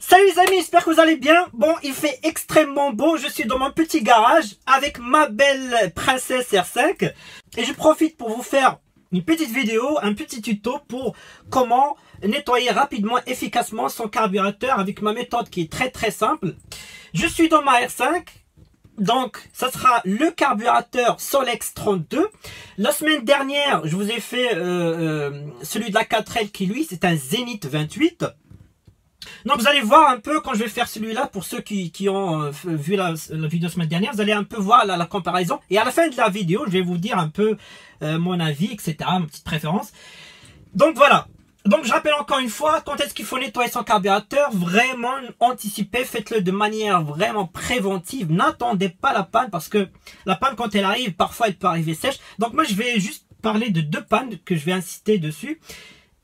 Salut les amis, j'espère que vous allez bien. Bon, il fait extrêmement beau, je suis dans mon petit garage avec ma belle Princess R5 et je profite pour vous faire une petite vidéo, un petit tuto pour comment nettoyer rapidement, efficacement son carburateur avec ma méthode qui est très simple. Je suis dans ma R5, donc ça sera le carburateur Solex 32. La semaine dernière, je vous ai fait celui de la 4L qui lui, c'est un Zenith 28. Donc vous allez voir un peu quand je vais faire celui-là, pour ceux qui ont vu la vidéo semaine dernière, vous allez un peu voir la comparaison. Et à la fin de la vidéo, je vais vous dire un peu mon avis, etc., ma petite préférence. Donc voilà. Donc je rappelle encore une fois, quand est-ce qu'il faut nettoyer son carburateur, vraiment anticipez, faites-le de manière vraiment préventive. N'attendez pas la panne, parce que la panne quand elle arrive, parfois elle peut arriver sèche. Donc moi je vais juste parler de deux pannes que je vais insister dessus.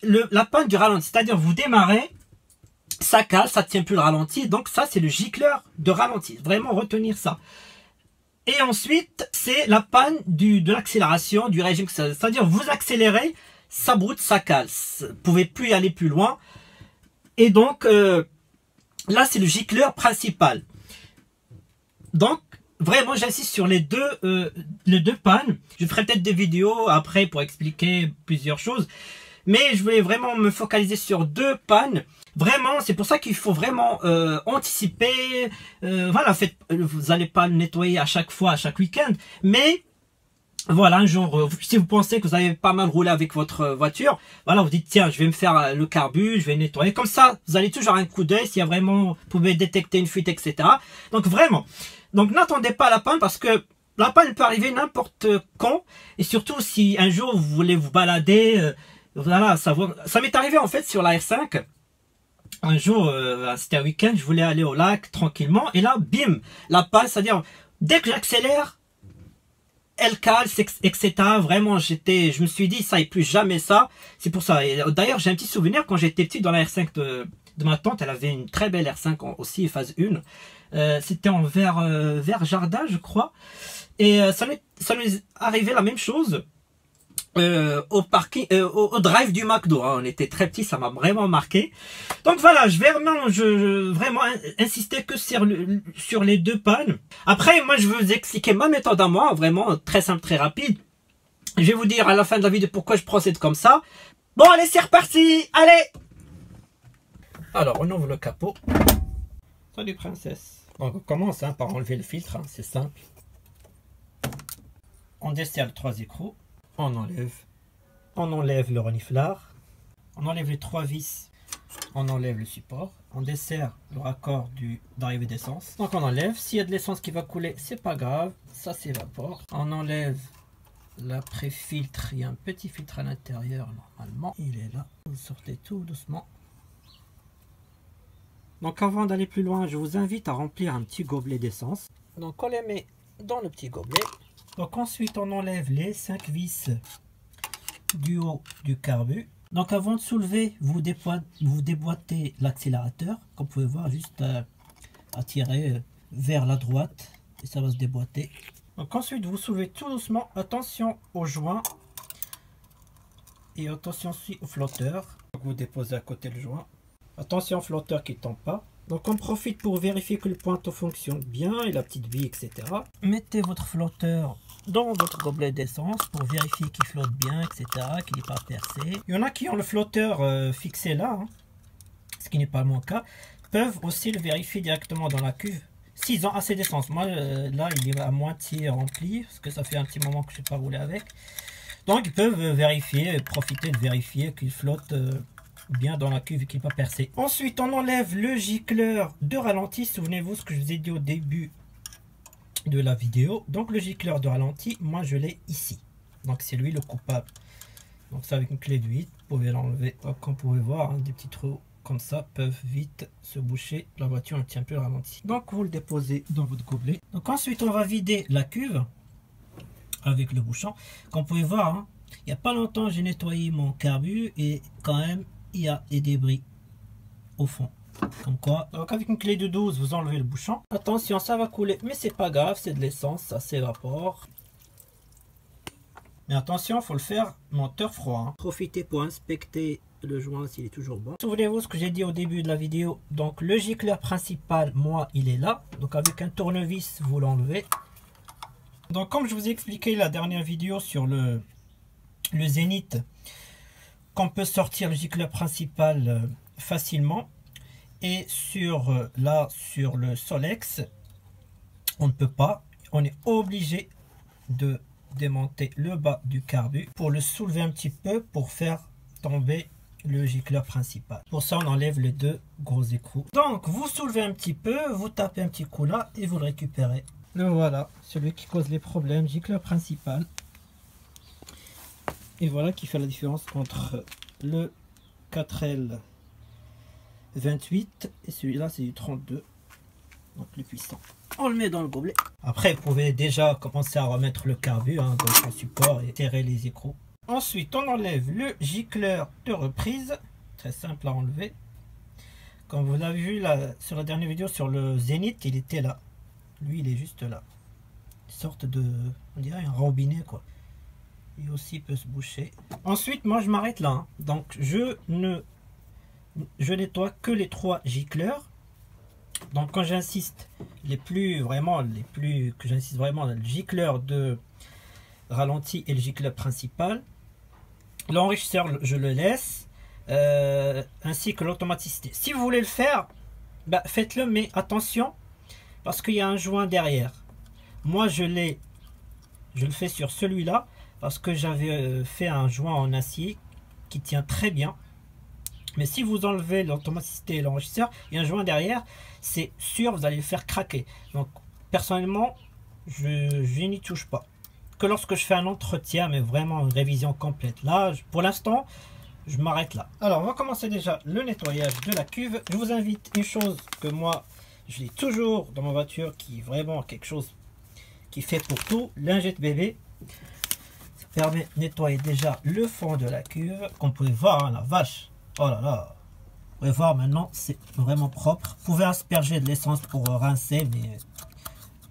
La panne du ralenti, c'est-à-dire vous démarrez, ça casse, ça ne tient plus le ralenti. Donc ça, c'est le gicleur de ralenti. Vraiment retenir ça. Et ensuite, c'est la panne de l'accélération, du régime. C'est-à-dire, vous accélérez, ça broute, ça casse. Vous ne pouvez plus aller plus loin. Et donc, là, c'est le gicleur principal. Donc, vraiment, j'insiste sur les deux pannes. Je ferai peut-être des vidéos après pour expliquer plusieurs choses. Mais je voulais vraiment me focaliser sur deux pannes. Vraiment, c'est pour ça qu'il faut vraiment anticiper. Voilà, vous n'allez pas le nettoyer à chaque fois, à chaque week-end. Mais voilà, un jour, si vous pensez que vous avez pas mal roulé avec votre voiture, voilà, vous dites, tiens, je vais me faire le carbu, je vais nettoyer. Comme ça, vous allez toujours un coup d'œil s'il y a vraiment, vous pouvez détecter une fuite, etc. Donc vraiment, donc n'attendez pas la panne, parce que la panne peut arriver n'importe quand. Et surtout, si un jour, vous voulez vous balader, voilà, ça m'est arrivé en fait sur la R5. Un jour, c'était un week-end, je voulais aller au lac tranquillement. Et là, bim, la panne, c'est-à-dire, dès que j'accélère, elle cale, etc. Vraiment, je me suis dit, ça et plus jamais ça. C'est pour ça. D'ailleurs, j'ai un petit souvenir, quand j'étais petit dans la R5 de ma tante, elle avait une très belle R5 aussi, phase 1. C'était en vert jardin, je crois. Et ça m'est arrivé la même chose. Au parking, au drive du McDo, hein. On était très petits, ça m'a vraiment marqué. Donc voilà, je vais vraiment insister que sur les deux pannes. Après, moi je veux vous expliquer ma méthode à moi, vraiment très simple, très rapide. Je vais vous dire à la fin de la vidéo pourquoi je procède comme ça. Bon allez, c'est reparti, allez. Alors on ouvre le capot. Salut princesse. Donc on commence par enlever le filtre, hein, c'est simple. On dessert les trois écrous. On enlève le reniflard, on enlève les trois vis, on enlève le support, on dessert le raccord d'arrivée d'essence. Donc on enlève, s'il y a de l'essence qui va couler, c'est pas grave, ça s'évapore. On enlève l'après-filtre, il y a un petit filtre à l'intérieur normalement, il est là, vous sortez tout doucement. Donc avant d'aller plus loin, je vous invite à remplir un petit gobelet d'essence. Donc on les met dans le petit gobelet. Donc ensuite on enlève les 5 vis du haut du carbu. Donc avant de soulever, vous déboîtez l'accélérateur. Comme vous pouvez voir, juste à tirer vers la droite et ça va se déboîter. Donc ensuite vous soulevez tout doucement. Attention aux joints et attention aussi au flotteur. Donc vous déposez à côté le joint. Attention au flotteur qui ne tombe pas. Donc on profite pour vérifier que le pointeau fonctionne bien et la petite bille, etc. Mettez votre flotteur dans votre gobelet d'essence pour vérifier qu'il flotte bien, etc. Qu'il n'est pas percé. Il y en a qui ont le flotteur fixé là, hein, ce qui n'est pas mon cas. Peuvent aussi le vérifier directement dans la cuve. S'ils ont assez d'essence. Moi là il est à moitié rempli parce que ça fait un petit moment que je n'ai pas roulé avec. Donc ils peuvent vérifier, profiter de vérifier qu'il flotte bien dans la cuve et qu'il n'est pas percé. Ensuite on enlève le gicleur de ralenti. Souvenez-vous ce que je vous ai dit au début de la vidéo. Donc le gicleur de ralenti, moi je l'ai ici. Donc c'est lui le coupable. Donc ça avec une clé de 8, vous pouvez l'enlever. Comme vous pouvez voir, hein, des petits trous comme ça peuvent vite se boucher. La voiture ne tient plus le ralenti. Donc vous le déposez dans votre gobelet. Donc ensuite on va vider la cuve avec le bouchon. Comme vous pouvez voir, hein, il n'y a pas longtemps j'ai nettoyé mon carbu et quand même il y a des débris au fond. Comme quoi, donc avec une clé de 12, vous enlevez le bouchon. Attention, ça va couler, mais c'est pas grave, c'est de l'essence, ça s'évapore. Mais attention, il faut le faire moteur froid. Hein. Profitez pour inspecter le joint s'il est toujours bon. Souvenez-vous ce que j'ai dit au début de la vidéo. Donc le gicleur principal, moi, il est là. Donc avec un tournevis, vous l'enlevez. Donc comme je vous ai expliqué la dernière vidéo sur le Zénith, qu'on peut sortir le gicleur principal facilement. Et sur le Solex, on ne peut pas. On est obligé de démonter le bas du carbu pour le soulever un petit peu pour faire tomber le gicleur principal. Pour ça, on enlève les deux gros écrous. Donc, vous soulevez un petit peu, vous tapez un petit coup là et vous le récupérez. Le voilà, celui qui cause les problèmes, gicleur principal. Et voilà qui fait la différence entre le 4L 28 et celui-là, c'est du 32. Donc, plus puissant. On le met dans le gobelet. Après, vous pouvez déjà commencer à remettre le carbu dans son support et serrer les écrous. Ensuite, on enlève le gicleur de reprise. Très simple à enlever. Comme vous l'avez vu là, sur la dernière vidéo sur le Zénith, il était là. Lui, il est juste là. Une sorte de, on dirait un robinet quoi. Il aussi peut se boucher. Ensuite, moi, je m'arrête là. Hein. Donc, je nettoie que les 3 gicleurs. Donc, quand j'insiste, j'insiste vraiment, le gicleur de ralenti et le gicleur principal. L'enrichisseur, je le laisse, ainsi que l'automaticité. Si vous voulez le faire, bah, faites-le, mais attention, parce qu'il y a un joint derrière. Moi, je le fais sur celui-là, parce que j'avais fait un joint en acier qui tient très bien. Mais si vous enlevez l'automaticité et l'enrichisseur, il y a un joint derrière, c'est sûr, vous allez le faire craquer. Donc, personnellement, je n'y touche pas. Que lorsque je fais un entretien, mais vraiment une révision complète. Là, pour l'instant, je m'arrête là. Alors, on va commencer déjà le nettoyage de la cuve. Je vous invite une chose que moi, je l'ai toujours dans ma voiture, qui est vraiment quelque chose qui fait pour tout, lingette bébé. Ça permet de nettoyer déjà le fond de la cuve. Comme vous pouvez voir, hein, la vache. Oh là là. Vous pouvez voir maintenant, c'est vraiment propre. Vous pouvez asperger de l'essence pour rincer, mais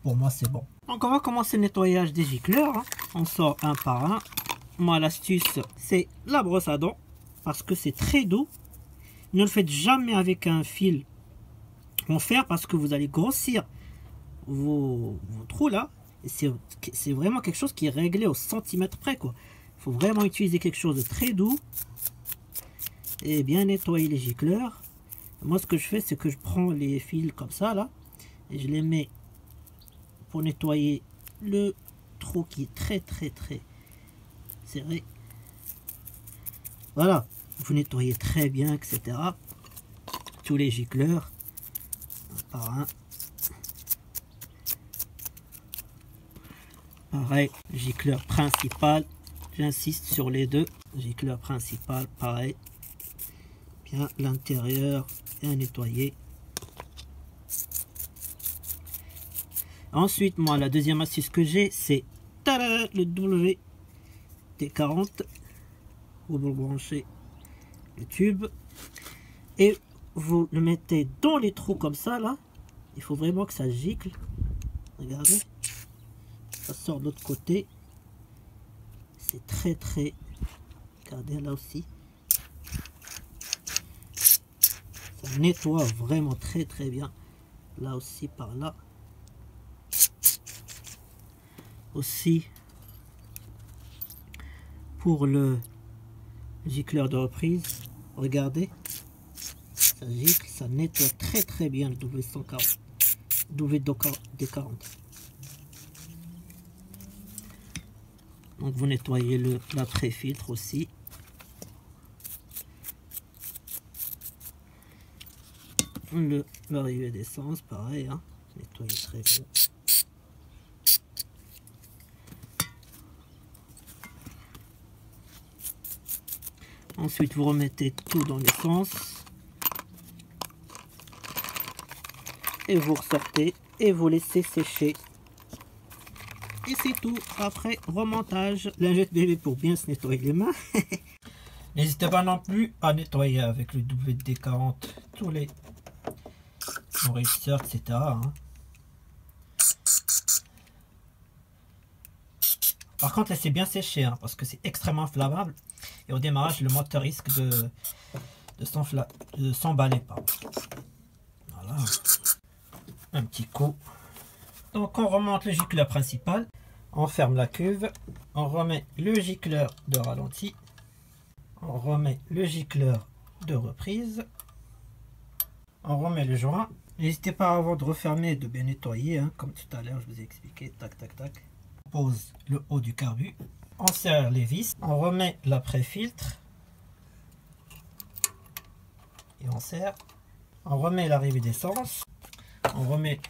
pour moi, c'est bon. Donc on va commencer le nettoyage des gicleurs. Hein. On sort un par un. Moi l'astuce c'est la brosse à dents. Parce que c'est très doux. Ne le faites jamais avec un fil en fer. Parce que vous allez grossir vos trous là. C'est vraiment quelque chose qui est réglé au centimètre près. Il faut vraiment utiliser quelque chose de très doux. Et bien nettoyer les gicleurs. Moi ce que je fais c'est que je prends les fils comme ça là. Et je les mets pour nettoyer le trou qui est très serré. Voilà, vous nettoyez très bien, etc. Tous les gicleurs, un par un. Pareil, gicleur principal, j'insiste sur les deux. Gicleur principal, pareil. Bien, l'intérieur bien nettoyé. Ensuite, moi, la deuxième astuce que j'ai, c'est le WD-40. Vous branchez le tube et vous le mettez dans les trous comme ça, là. Il faut vraiment que ça gicle. Regardez. Ça sort de l'autre côté. C'est très. Regardez là aussi. Ça nettoie vraiment très bien. Là aussi, par là. Aussi pour le gicleur de reprise, regardez, ça gicle, ça nettoie très bien le W140, WD-40. Donc vous nettoyez l'après-filtre aussi. L'arrivée d'essence, pareil, hein, nettoyez très bien. Ensuite, vous remettez tout dans l'essence. Et vous ressortez et vous laissez sécher. Et c'est tout. Après, remontage. Lingette bébé pour bien se nettoyer les mains. N'hésitez pas non plus à nettoyer avec le WD-40 tous les enrichisseurs, etc. Hein. Par contre, laissez bien sécher, hein, parce que c'est extrêmement inflammable. Et au démarrage, le moteur risque de s'emballer. Voilà. Un petit coup. Donc, on remonte le gicleur principal. On ferme la cuve. On remet le gicleur de ralenti. On remet le gicleur de reprise. On remet le joint. N'hésitez pas avant de refermer de bien nettoyer, hein, comme tout à l'heure je vous ai expliqué. Tac, tac, tac. On pose le haut du carbu. On serre les vis. On remet l'après-filtre. Et on serre. On remet l'arrivée d'essence. On remet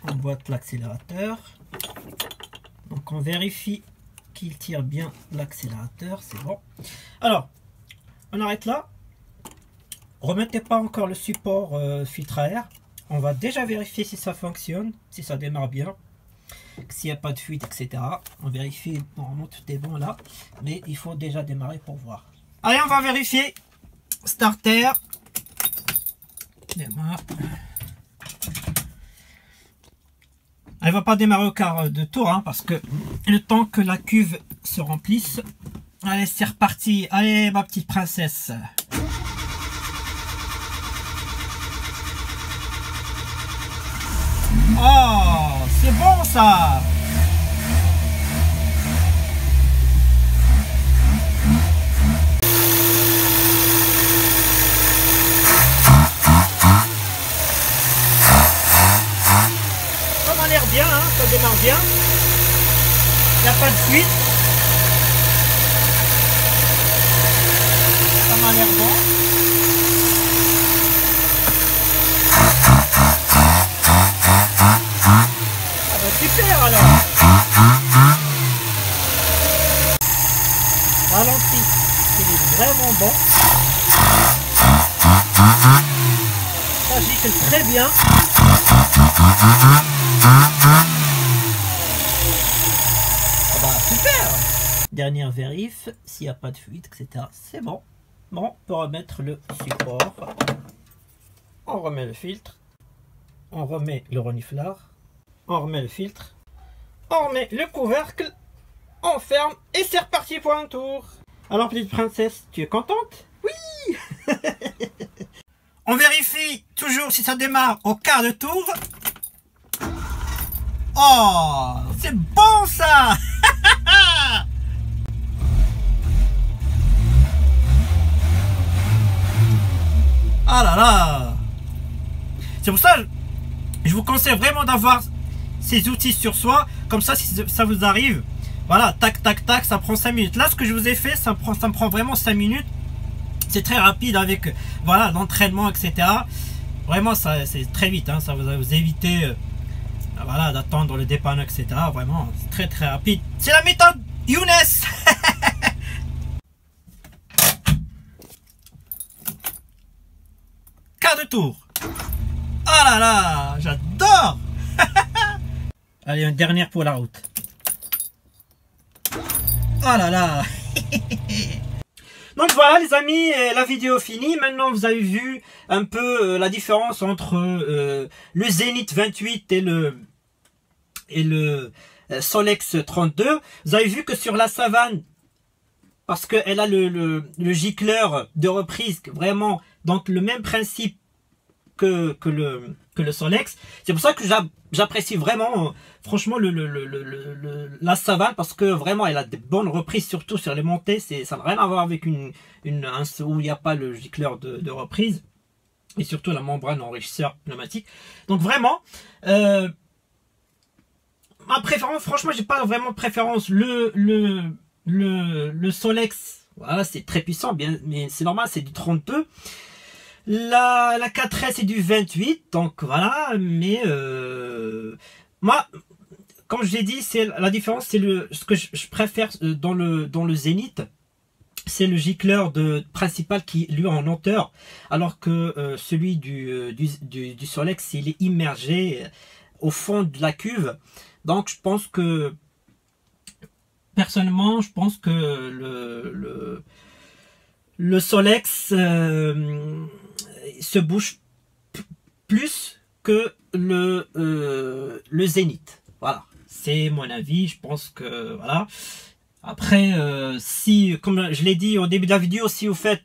en boîte l'accélérateur. Donc on vérifie qu'il tire bien l'accélérateur. C'est bon. Alors, on arrête là. Remettez pas encore le support filtre à air. On va déjà vérifier si ça fonctionne, si ça démarre bien, s'il n'y a pas de fuite, etc. On vérifie, normalement tout est bon là, mais il faut déjà démarrer pour voir. Allez, on va vérifier. Starter. Démarre. Elle va pas démarrer au quart de tour, hein, parce que le temps que la cuve se remplisse. Allez, c'est reparti. Allez, ma petite princesse. Oh, c'est bon ça. Ça m'a l'air bien, hein, ça démarre bien. Il n'y a pas de fuite. Ça m'a l'air bon. Super alors. Ralenti, c'est vraiment bon. Ça gicle très bien. Ah bah, super. Dernière vérif, s'il n'y a pas de fuite, etc. C'est bon. Bon, on peut remettre le support. On remet le filtre. On remet le reniflard. On remet le filtre, on remet le couvercle, on ferme et c'est reparti pour un tour. Alors petite princesse, tu es contente? Oui. On vérifie toujours si ça démarre au quart de tour. Oh, c'est bon ça. Ah là là. C'est pour ça que je vous conseille vraiment d'avoir ces outils sur soi, comme ça si ça vous arrive, voilà, tac tac tac, ça prend 5 minutes. Là ce que je vous ai fait, ça me prend vraiment 5 minutes. C'est très rapide avec voilà l'entraînement, etc. Vraiment ça c'est très vite, hein, ça va vous éviter voilà, d'attendre le dépanneur, etc. Vraiment c'est très très rapide. C'est la méthode Younes. Quart de tour. Ah là là, j'adore. Allez, une dernière pour la route. Oh là là. Donc voilà les amis, la vidéo finie. Maintenant vous avez vu un peu la différence entre le Zenith 28 et le Solex 32. Vous avez vu que sur la Savane, parce qu'elle a le gicleur de reprise, vraiment, donc le même principe que le Solex. C'est pour ça que j'apprécie vraiment, franchement, la Savane, parce que vraiment, elle a de bonnes reprises, surtout sur les montées. Ça n'a rien à voir avec où il n'y a pas le gicleur de reprise, et surtout la membrane enrichisseur pneumatique. Donc vraiment, ma préférence, franchement, j'ai pas vraiment de préférence. Le Solex, voilà, c'est très puissant, bien, mais c'est normal, c'est du 32. La 4S c'est du 28, donc voilà, mais moi, comme je l'ai dit, c'est la différence, c'est ce que je préfère dans le Zenith, c'est le gicleur principal qui lui est en hauteur, alors que celui du Solex, il est immergé au fond de la cuve. Donc je pense que personnellement, je pense que le Solex se bouge plus que le Zenith. Voilà. c'est mon avis, je pense que voilà. Après, si, comme je l'ai dit au début de la vidéo, si vous faites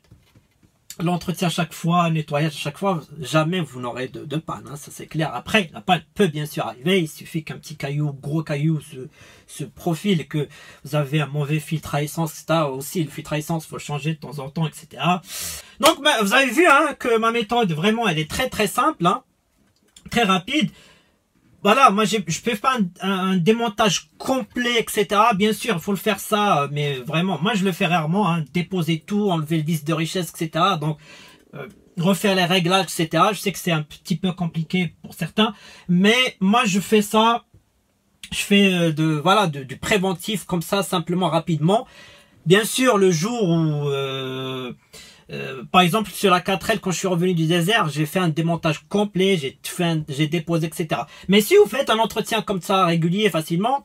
l'entretien chaque fois, nettoyage chaque fois, jamais vous n'aurez de panne, hein, ça c'est clair. Après, la panne peut bien sûr arriver, il suffit qu'un petit caillou, gros caillou se profile, que vous avez un mauvais filtre à essence, etc. Aussi, le filtre à essence, il faut le changer de temps en temps, etc. Donc, vous avez vu hein, que ma méthode, vraiment, elle est très très simple, hein, très rapide. Voilà, moi je fais pas un démontage complet, etc. Bien sûr, il faut le faire ça, mais vraiment, moi je le fais rarement, hein, déposer tout, enlever le vis de richesse, etc. Donc, refaire les réglages, etc. Je sais que c'est un petit peu compliqué pour certains, mais moi je fais ça, je fais du préventif comme ça, simplement, rapidement. Bien sûr, le jour où... par exemple sur la 4L, quand je suis revenu du désert, j'ai fait un démontage complet, j'ai déposé, etc. Mais si vous faites un entretien comme ça régulier, facilement,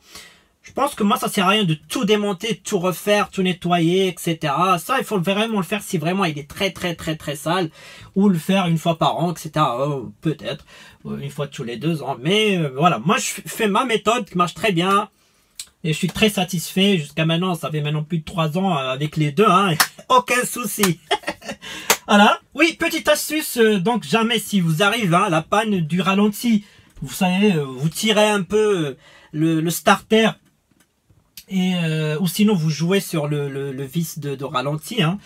je pense que moi ça sert à rien de tout démonter, tout refaire, tout nettoyer, etc. Ça, il faut vraiment le faire si vraiment il est très sale, ou le faire une fois par an, etc. Peut-être une fois tous les 2 ans. Mais voilà, moi je fais ma méthode qui marche très bien. Et je suis très satisfait jusqu'à maintenant. Ça fait maintenant plus de 3 ans avec les deux, hein. Aucun souci. Voilà. Oui, petite astuce. Donc jamais si vous arrive hein, la panne du ralenti, vous savez, vous tirez un peu le starter et ou sinon vous jouez sur le vis de ralenti. Hein.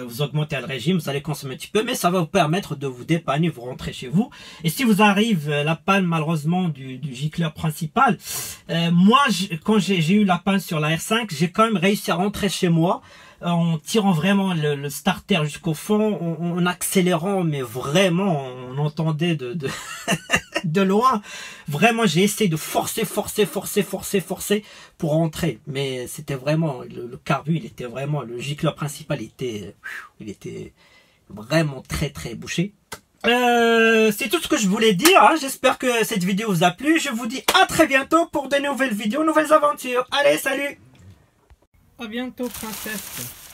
Vous augmentez le régime, vous allez consommer un petit peu, mais ça va vous permettre de vous dépanner, vous rentrez chez vous. Et si vous arrive la panne malheureusement du gicleur principal, moi quand j'ai eu la panne sur la R5, j'ai quand même réussi à rentrer chez moi en tirant vraiment le starter jusqu'au fond, en accélérant, mais vraiment on entendait de loin. Vraiment j'ai essayé de forcer pour rentrer, mais c'était vraiment le carbu, il était vraiment, le gicleur principal il était vraiment très bouché. C'est tout ce que je voulais dire, hein. J'espère que cette vidéo vous a plu. Je vous dis à très bientôt pour de nouvelles vidéos, nouvelles aventures. Allez, salut! À bientôt, princesse.